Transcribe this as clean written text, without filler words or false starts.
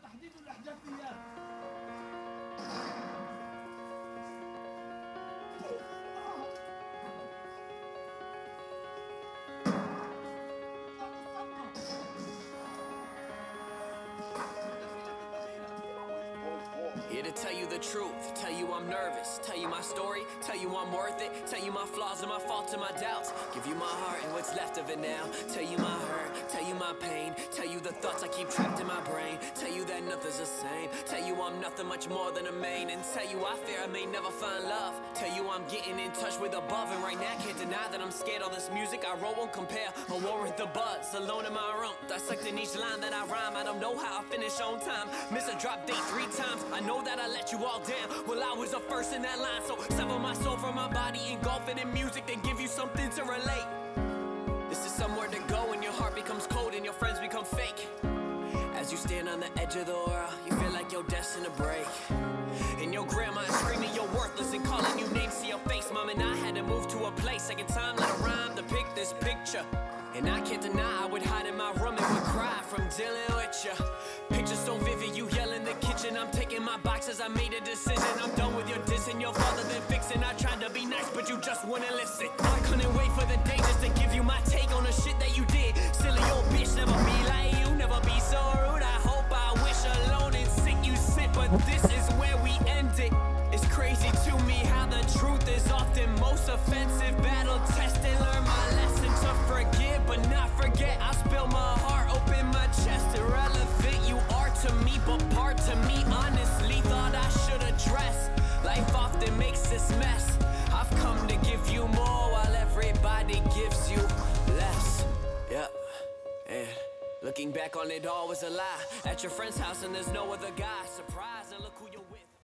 تحديد اللي حجزت اياه. Here to tell you the truth, tell you I'm nervous, tell you my story, tell you I'm worth it, tell you my flaws and my faults and my doubts, give you my heart and what's left of it now, tell you my hurt, tell you my pain, tell you the thoughts I keep trapped in my brain, tell you that nothing's the same, tell you I'm nothing much more than a main, and tell you I fear I may never find love, tell you I'm getting in touch with above, and right now I can't deny that I'm scared all this music I wrote won't compare or warrant the buzz, alone in my room, dissecting each line that I rhyme, I don't know how I finish on time, miss a drop date 3 times, I know that I let you all down, well I was the first in that line, so sever my soul from my body, engulf it in music, then give you something to relate. This is somewhere to go when your heart becomes cold and your friends become fake. As you stand on the edge of the world, you feel like you're destined to break. And your grandma is screaming you're worthless and calling you names to your face. Mom and I had to move to a place, second time let a rhyme to pick this picture. And I can't deny I would hide in my room and would cry from dealing with ya. Picture so vivid, you yell in the kitchen. I'm taking my boxes, I made a decision. I'm done with your dissing, your father then fixing. I tried to be nice, but you just wouldn't listen. I couldn't wait for the day just to give you my take on the shit that you did. Silly old bitch, never be like you, never be so rude. I hope, I wish alone and sick you sit, but this is where we end it. It's crazy to me how the truth is often most offensive. Battle tested, learn my lesson to forgive but not forget. I spill my heart, open my chest. Irrelevant you are to me, but part to me honestly thought I should address. Life often makes this mess. I've come to give you more while everybody gives you less. Yeah, and looking back on it all was a lie. At your friend's house and there's no other guy.